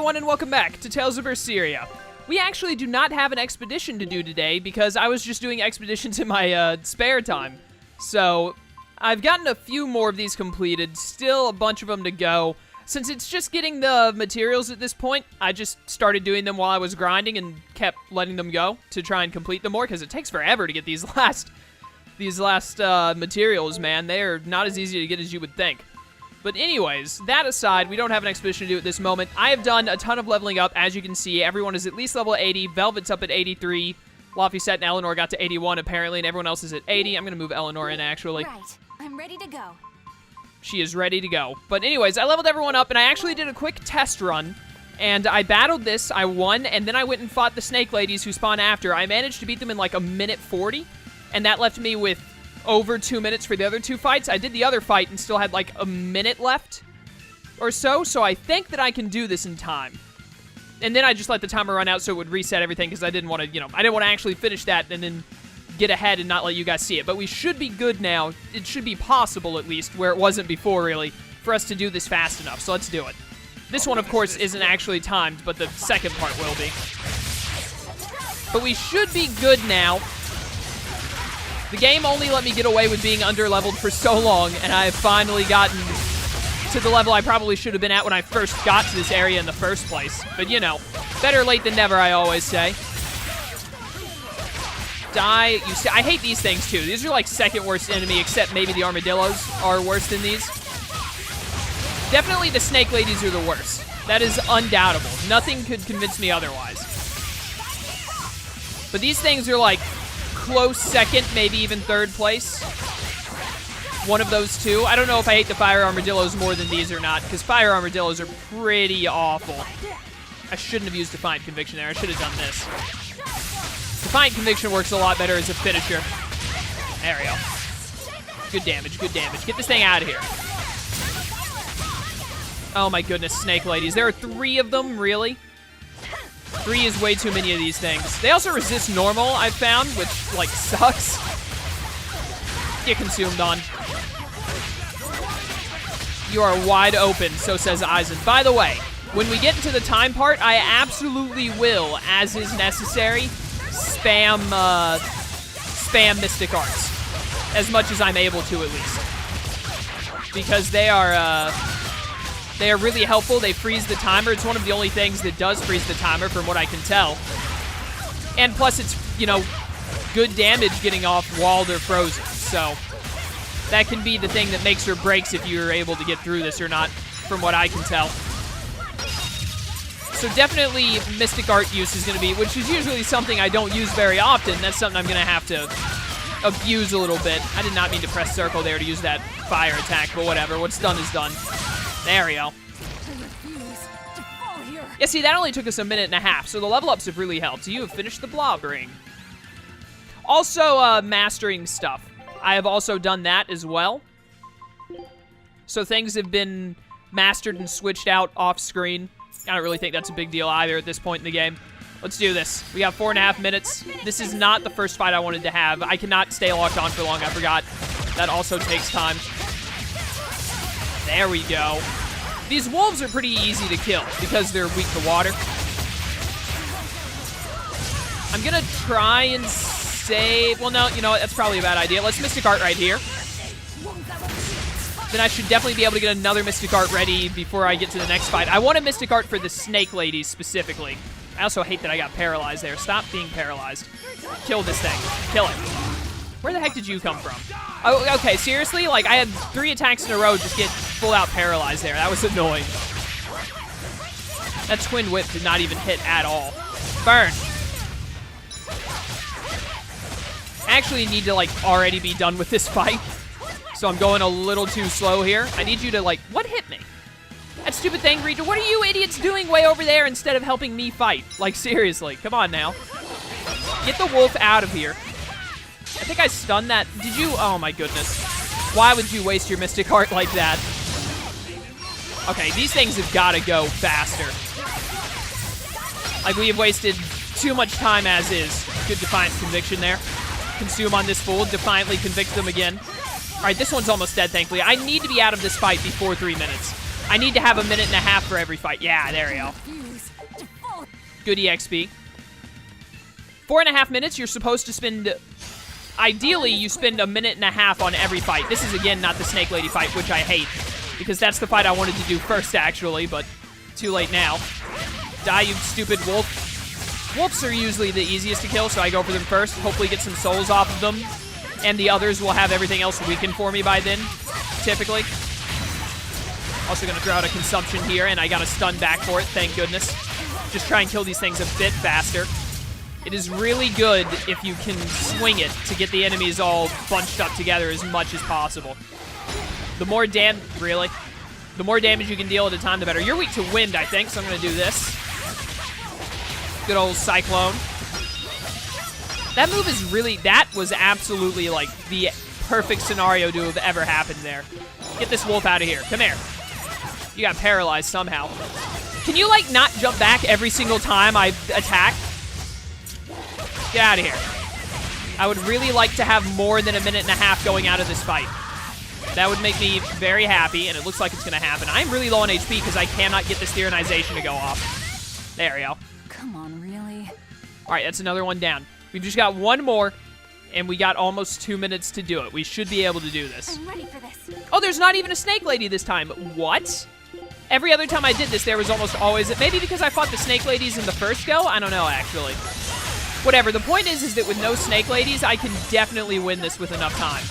everyone, and welcome back to Tales of Berseria. We actually do not have an expedition to do today because I was just doing expeditions in my spare time. So, I've gotten a few more of these completed, still a bunch of them to go. Since it's just getting the materials at this point, I just started doing them while I was grinding and kept letting them go to try and complete them more because it takes forever to get these last materials, man. They are not as easy to get as you would think. But anyways, that aside, we don't have an expedition to do at this moment. I have done a ton of leveling up, as you can see. Everyone is at least level 80. Velvet's up at 83. Laufeyset and Eleanor got to 81, apparently, and everyone else is at 80. I'm going to move Eleanor in, actually. Right. I'm ready to go. She is ready to go. But anyways, I leveled everyone up, and I actually did a quick test run. And I battled this, I won, and then I went and fought the snake ladies who spawn after. I managed to beat them in like a minute 40, and that left me with over 2 minutes for the other two fights. I did the other fight and still had like a minute left or so I think that I can do this in time. And then I just let the timer run out so it would reset everything because I didn't want to, I didn't want to actually finish that and then get ahead and not let you guys see it. But we should be good now. It should be possible, at least, where it wasn't before, really, for us to do this fast enough. So let's do it. This one, of course, isn't actually timed, but the second part will be. But we should be good now. The game only let me get away with being under-leveled for so long, and I have finally gotten to the level I probably should have been at when I first got to this area in the first place. But, better late than never, I always say. Die. You see, I hate these things, too. These are, like, second worst enemy, except maybe the armadillos are worse than these. Definitely the snake ladies are the worst. That is undoubtable. Nothing could convince me otherwise. But these things are, like, close second, maybe even third place. One of those two. I don't know if I hate the fire armadillos more than these or not, because fire armadillos are pretty awful. I shouldn't have used Defiant Conviction there. I should have done this. Defiant Conviction works a lot better as a finisher. There we go. Good damage, good damage. Get this thing out of here. Oh my goodness, snake ladies. There are 3 of them, really? 3 is way too many of these things. They also resist normal, I've found, which, like, sucks. Get consumed on. You are wide open, so says Eisen. By the way, when we get into the time part, I absolutely will, as is necessary, spam Mystic Arts. As much as I'm able to, at least. Because they are really helpful. They freeze the timer. It's one of the only things that does freeze the timer, from what I can tell. And plus, it's, good damage getting off walled or frozen. So, that can be the thing that makes or breaks if you're able to get through this or not, from what I can tell. So definitely Mystic Art use is going to be, which is usually something I don't use very often. That's something I'm going to have to abuse a little bit. I did not mean to press circle there to use that fire attack, but whatever. What's done is done. There we go. Yeah, see, that only took us a minute and a half, so the level ups have really helped. You have finished the blob ring. Also, mastering stuff. I have also done that as well. So things have been mastered and switched out off screen. I don't really think that's a big deal either at this point in the game. Let's do this. We got 4.5 minutes. This is not the first fight I wanted to have. I cannot stay locked on for long, I forgot. That also takes time. There we go. These wolves are pretty easy to kill because they're weak to water. I'm gonna try and save... Well, no, you know what? That's probably a bad idea. Let's Mystic Art right here. Then I should definitely be able to get another Mystic Art ready before I get to the next fight. I want a Mystic Art for the snake ladies specifically. I also hate that I got paralyzed there. Stop being paralyzed. Kill this thing. Kill it. Where the heck did you come from? Oh, okay, seriously? Like, I had 3 attacks in a row just get full-out paralyzed there. That was annoying. That Twin Whip did not even hit at all. Burn. I actually need to, like, already be done with this fight. So I'm going a little too slow here. I need you to, like... What hit me? That stupid thing, Reader. What are you idiots doing way over there instead of helping me fight? Like, seriously. Come on now. Get the wolf out of here. I think I stunned that. Did you? Oh my goodness. Why would you waste your Mystic Heart like that? Okay, these things have got to go faster. Like, we have wasted too much time as is. Good Defiant Conviction there. Consume on this fool. Defiantly convict them again. All right, this one's almost dead, thankfully. I need to be out of this fight before 3 minutes. I need to have a minute and a half for every fight. Yeah, there we go. Good EXP. 4.5 minutes, you're supposed to spend... Ideally, you spend a minute and a half on every fight. This is, again, not the Snake Lady fight, which I hate. Because that's the fight I wanted to do first, actually, but too late now. Die, you stupid wolf. Wolves are usually the easiest to kill, so I go for them first. Hopefully get some souls off of them. And the others will have everything else weakened for me by then, typically. Also gonna throw out a consumption here, and I got a stun back for it, thank goodness. Just try and kill these things a bit faster. It is really good if you can swing it to get the enemies all bunched up together as much as possible. The more really? The more damage you can deal at a time, the better. You're weak to wind, I think, so I'm gonna do this. Good old Cyclone. That move is really, that was absolutely like the perfect scenario to have ever happened there. Get this wolf out of here, come here. You got paralyzed somehow. Can you like not jump back every single time I attack? Get out of here. I would really like to have more than a minute and a half going out of this fight. That would make me very happy, and it looks like it's going to happen. I'm really low on HP because I cannot get this tyrannization to go off. There we go. Come on, really? All right, that's another one down. We've just got one more, and we got almost 2 minutes to do it. We should be able to do this. I'm ready for this. Oh, there's not even a Snake Lady this time. What? Every other time I did this, there was almost always... Maybe because I fought the Snake Ladies in the first go? I don't know, actually. Whatever. The point is that with no Snake Ladies, I can definitely win this with enough time.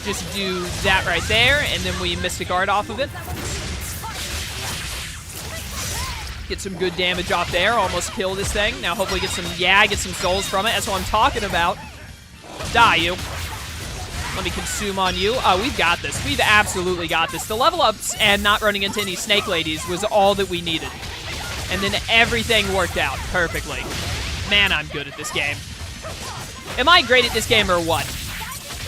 Just do that right there, and then we Mystic Art off of it. Get some good damage off there. Almost kill this thing. Now hopefully get some souls from it. That's what I'm talking about. Die, you. Let me consume on you. Oh, we've got this. We've absolutely got this. The level ups and not running into any Snake Ladies was all that we needed. And then everything worked out perfectly. Man, I'm good at this game. Am I great at this game or what?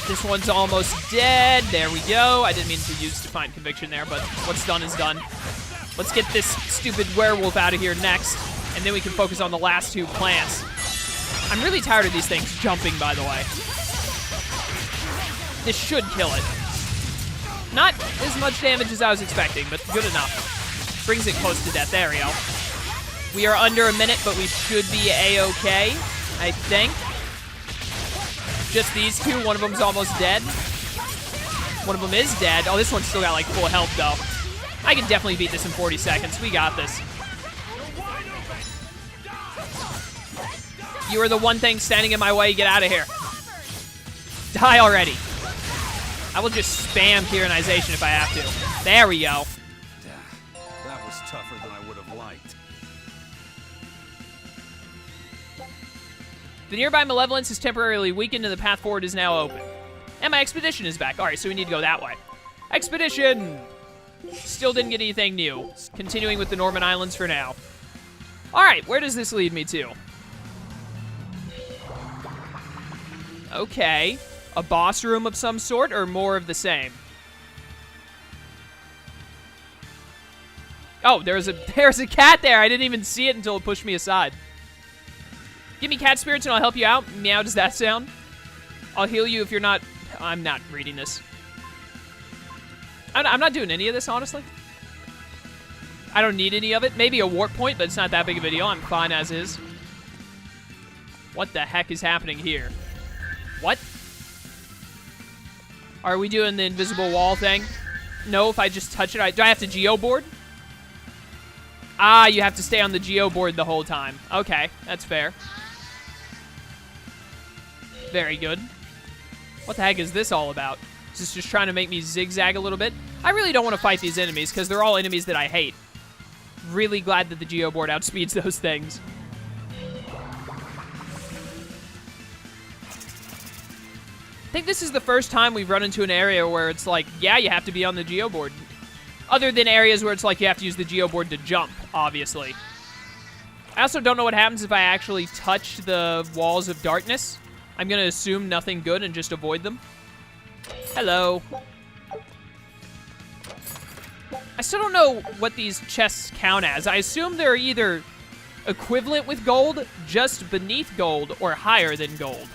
This one's almost dead. There we go. I didn't mean to use Defiant Conviction there, but what's done is done. Let's get this stupid werewolf out of here next, and then we can focus on the last two plants. I'm really tired of these things jumping, by the way. This should kill it. Not as much damage as I was expecting, but good enough. Brings it close to death. There we go. We are under a minute, but we should be A-okay, I think. Just these two. One of them's almost dead. One of them is dead. Oh, this one's still got, like, full health, though. I can definitely beat this in 40 seconds. We got this. You are the one thing standing in my way. Get out of here. Die already. I will just spam tyrannization if I have to. There we go. That was tougher than I would have liked. The nearby malevolence is temporarily weakened and the path forward is now open. And my expedition is back. All right, so we need to go that way. Expedition! Still didn't get anything new. Continuing with the Norman Islands for now. All right, where does this lead me to? Okay. A boss room of some sort or more of the same? Oh, there's a cat there. I didn't even see it until it pushed me aside. Give me cat spirits and I'll help you out. Meow, does that sound? I'll heal you if you're not... I'm not reading this. I'm not doing any of this, honestly. I don't need any of it. Maybe a warp point, but it's not that big of a deal. I'm fine as is. What the heck is happening here? What? Are we doing the invisible wall thing? No, if I just touch it, do I have to geoboard? Ah, you have to stay on the geoboard the whole time. Okay, that's fair. Very good. What the heck is this all about? Is this just trying to make me zigzag a little bit? I really don't want to fight these enemies because they're all enemies that I hate. Really glad that the geoboard outspeeds those things. I think this is the first time we've run into an area where it's like, yeah, you have to be on the geoboard. Other than areas where it's like you have to use the geoboard to jump, obviously. I also don't know what happens if I actually touch the walls of darkness. I'm going to assume nothing good and just avoid them. Hello. I still don't know what these chests count as. I assume they're either equivalent with gold, just beneath gold, or higher than gold.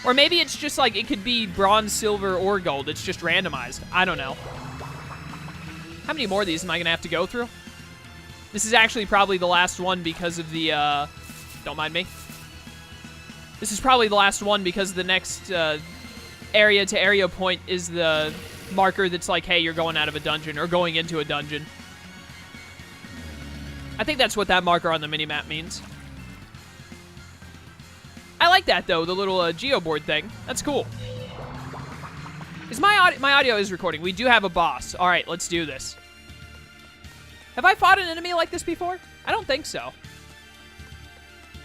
Or maybe it's just like it could be bronze, silver, or gold. It's just randomized. I don't know. How many more of these am I going to have to go through? This is actually probably the last one because of the, don't mind me. This is probably the last one because the next area to area point is the marker that's like, hey, you're going out of a dungeon or going into a dungeon. I think that's what that marker on the minimap means. I like that, though, the little geoboard thing. That's cool. Is my audio is recording. We do have a boss. All right, let's do this. Have I fought an enemy like this before? I don't think so.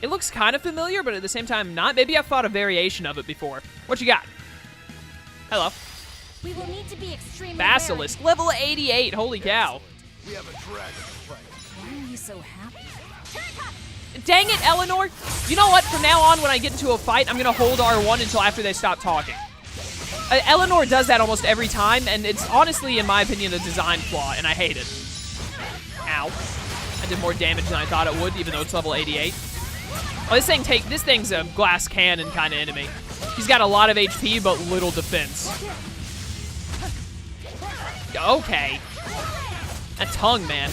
It looks kind of familiar, but at the same time not. Maybe I've fought a variation of it before. What you got? Hello. We will need to be extremely Basilisk, level 88. Holy cow. We have a dragon to fight. Why are you so happy? Dang it, Eleanor. You know what? From now on, when I get into a fight, I'm going to hold R1 until after they stop talking. Eleanor does that almost every time, and it's honestly, in my opinion, a design flaw, and I hate it. Ow. I did more damage than I thought it would, even though it's level 88. Oh, this thing's a glass cannon kind of enemy. He's got a lot of HP, but little defense. Okay. That tongue, man.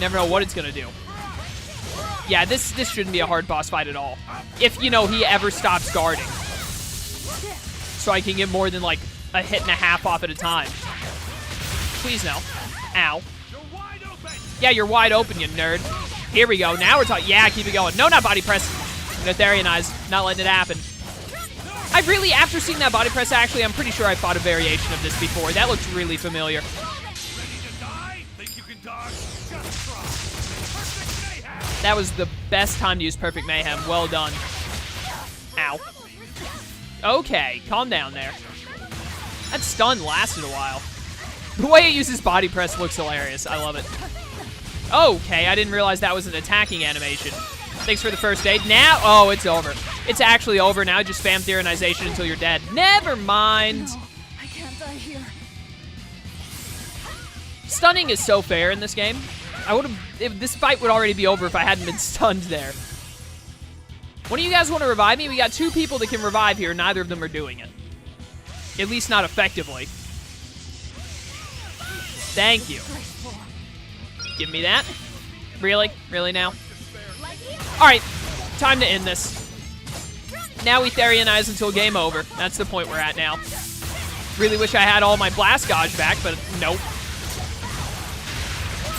Never know what it's gonna do. Yeah, this shouldn't be a hard boss fight at all. If, you know, he ever stops guarding. So I can get more than, like, a hit and a half off at a time. Please, no. Ow. Yeah, you're wide open, you nerd. Here we go. Now we're talking. Yeah, keep it going. No, not body press. Notherianize. Not letting it happen. I really, after seeing that body press, actually, I'm pretty sure I fought a variation of this before. That looks really familiar. That was the best time to use Perfect Mayhem. Well done. Ow. Okay, calm down there. That stun lasted a while. The way it uses body press looks hilarious. I love it. Okay, I didn't realize that was an attacking animation. Thanks for the first aid. Now, oh, it's over. It's actually over now. Just spam Tyrannization until you're dead. Never mind. No, I can't die here. Stunning is so fair in this game. This fight would already be over if I hadn't been stunned there. One of you guys want to revive me? We got 2 people that can revive here. Neither of them are doing it. At least not effectively. Thank you. Give me that. Really? Really now? Alright, time to end this. Now we Therianize until game over. That's the point we're at now. Really wish I had all my Blast Gauge back, but nope.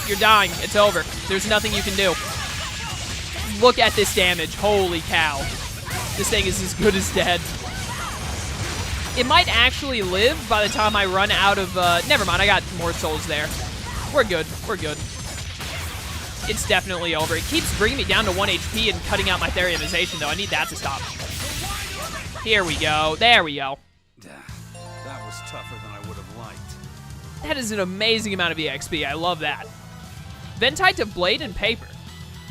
You're dying. It's over. There's nothing you can do. Look at this damage. Holy cow. This thing is as good as dead. It might actually live by the time I run out of... never mind, I got more souls there. We're good. We're good. It's definitely over. It keeps bringing me down to 1 HP and cutting out my Therianization, though. I need that to stop. Here we go. There we go. That was tougher than I would have liked. That is an amazing amount of EXP. I love that. Ventite to Blade and Paper.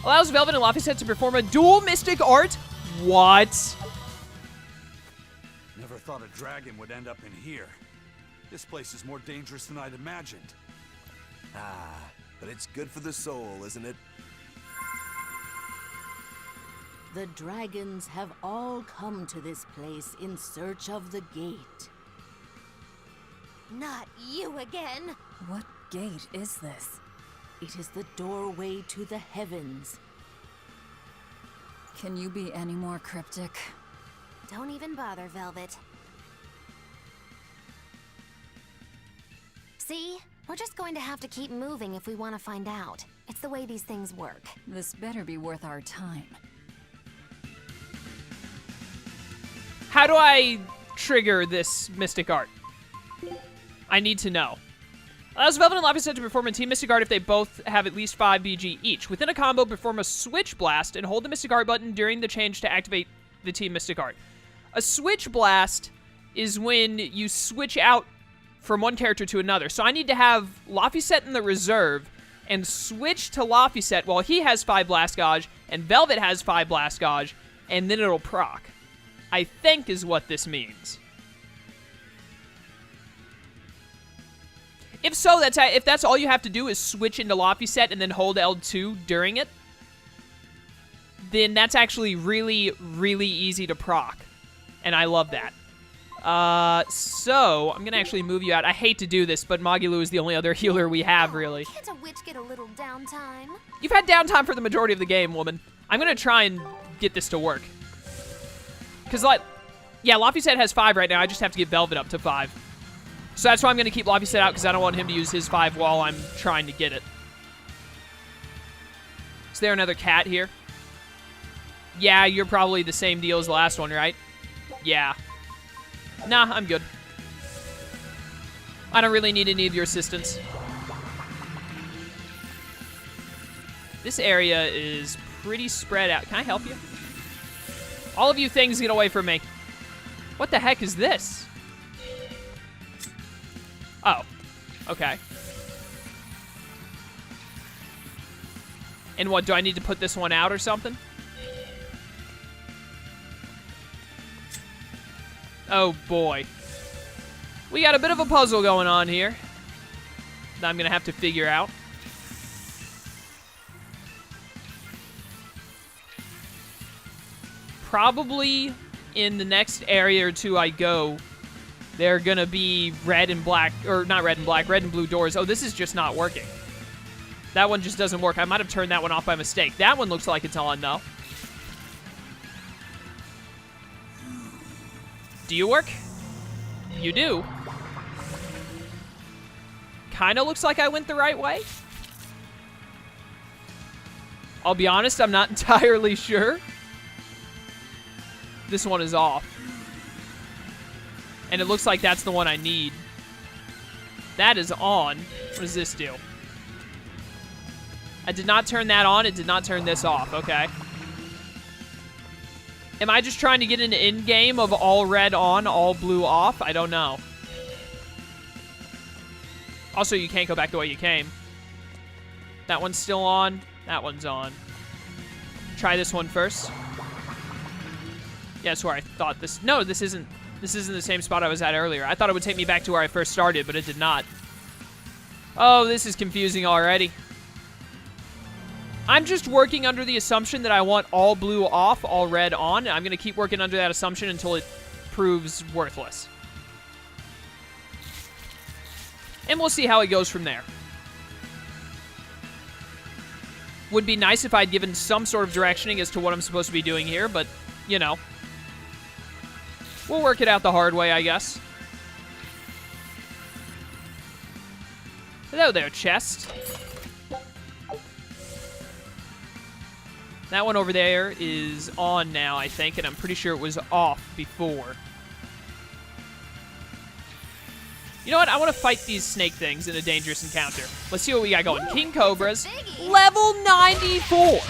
Allows Velvet and Laphicet to perform a dual Mystic Art? What? Never thought a dragon would end up in here. This place is more dangerous than I'd imagined. Ah, but it's good for the soul, isn't it? The dragons have all come to this place in search of the gate. Not you again. What gate is this? It is the doorway to the heavens. Can you be any more cryptic? Don't even bother, Velvet. See? We're just going to have to keep moving if we want to find out. It's the way these things work. This better be worth our time. How do I trigger this Mystic Art? I need to know. Allows Velvet and Laphicet to perform a Team Mystic Art if they both have at least 5 BG each. Within a combo, perform a Switch Blast and hold the Mystic Art button during the change to activate the Team Mystic Art. A Switch Blast is when you switch out from one character to another. So I need to have Laphicet in the reserve and switch to Laphicet while he has 5 Blast Gauge and Velvet has 5 Blast Gauge, and then it'll proc. I think is what this means. If so, if that's all you have to do is switch into Laphicet and then hold L2 during it, then that's actually really, really easy to proc. And I love that. So, I'm gonna actually move you out. I hate to do this, but Magilu is the only other healer we have, really. Can't a witch get a little downtime? You've had downtime for the majority of the game, woman. I'm gonna try and get this to work. Because, like, yeah, Laphicet has 5 right now. I just have to get Velvet up to 5. So that's why I'm gonna keep Laphicet out, because I don't want him to use his 5 while I'm trying to get it. Is there another cat here? Yeah, you're probably the same deal as the last one, right? Yeah. Nah, I'm good. I don't really need any of your assistance. This area is pretty spread out. Can I help you? All of you things get away from me. What the heck is this? Oh. Okay. And what, do I need to put this one out or something? Oh, boy. We got a bit of a puzzle going on here that I'm going to have to figure out. Probably in the next area or two I go, they're going to be red and black, or not red and black, red and blue doors. Oh, this is just not working. That one just doesn't work. I might have turned that one off by mistake. That one looks like it's on, though. Do you work? You do. Kind of looks like I went the right way. I'll be honest, I'm not entirely sure. This one is off. And it looks like that's the one I need. That is on. What does this do? I did not turn that on. It did not turn this off. Okay. Am I just trying to get an in-game of all red on, all blue off? I don't know. Also, you can't go back the way you came. That one's still on. That one's on. Try this one first. Yeah, that's where I thought this... No, this isn't the same spot I was at earlier. I thought it would take me back to where I first started, but it did not. Oh, this is confusing already. I'm just working under the assumption that I want all blue off, all red on. I'm going to keep working under that assumption until it proves worthless. And we'll see how it goes from there. Would be nice if I'd given some sort of directioning as to what I'm supposed to be doing here, but, you know. We'll work it out the hard way, I guess. Hello there, chest. That one over there is on now, I think, and I'm pretty sure it was off before. You know what? I want to fight these snake things in a dangerous encounter. Let's see what we got going. King Cobras, level 94.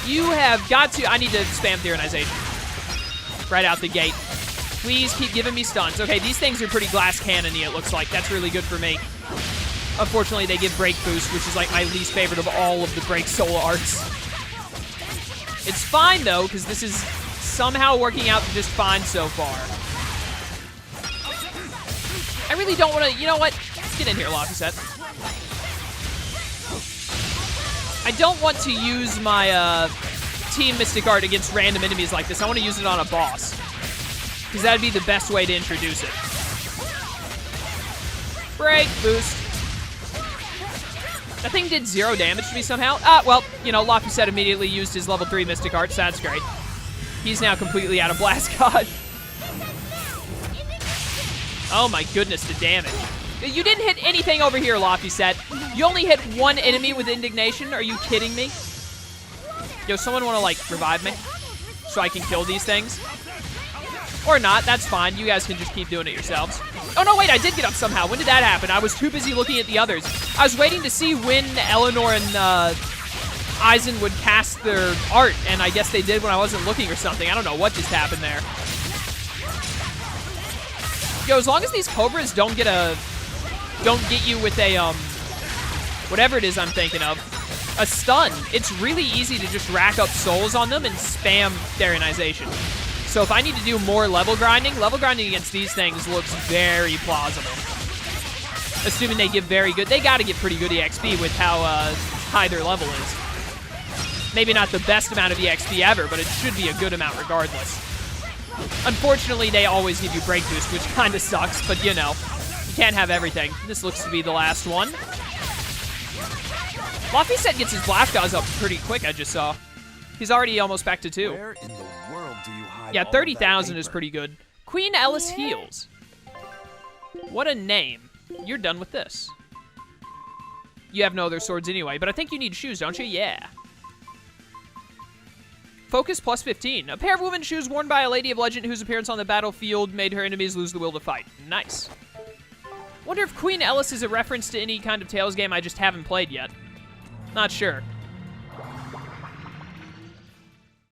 You have got to... I need to spam Tyrannization. Right out the gate. Please keep giving me stuns. Okay, these things are pretty glass cannon-y, it looks like. That's really good for me. Unfortunately, they give break boost, which is like my least favorite of all of the break soul arts. It's fine, though, because this is somehow working out just fine so far. I really don't want to... You know what? Let's get in here, Laphicet. I don't want to use my Team Mystic Art against random enemies like this. I want to use it on a boss. Because that would be the best way to introduce it. Break boost. That thing did 0 damage to me somehow. Well, you know, Laphicet immediately used his level 3 Mystic Arts. That's great. He's now completely out of Blast God. Oh my goodness, the damage. You didn't hit anything over here, Laphicet. You only hit one enemy with Indignation? Are you kidding me? Yo, someone want to, like, revive me? So I can kill these things? Or not, that's fine. You guys can just keep doing it yourselves. Oh, no, wait, I did get up somehow. When did that happen? I was too busy looking at the others. I was waiting to see when Eleanor and Eisen would cast their art, and I guess they did when I wasn't looking or something. I don't know what just happened there. Yo, as long as these Cobras don't get you with a, whatever it is I'm thinking of, a stun, it's really easy to just rack up souls on them and spam Tyrannization. So if I need to do more level grinding against these things looks very plausible. Assuming they give very good, they gotta give pretty good EXP with how high their level is. Maybe not the best amount of EXP ever, but it should be a good amount regardless. Unfortunately, they always give you break boost, which kind of sucks, but you know, you can't have everything. This looks to be the last one. Luffy said gets his blast gauze up pretty quick, I just saw. He's already almost back to 2. Where in the world do you hide Yeah, all of that 30,000 is paper? pretty good. Queen Ellis Heals. What a name. You're done with this. You have no other swords anyway, but I think you need shoes, don't you? Yeah. Focus plus 15. A pair of women's shoes worn by a lady of legend whose appearance on the battlefield made her enemies lose the will to fight. Nice. Wonder if Queen Ellis is a reference to any kind of Tales game I just haven't played yet. Not sure.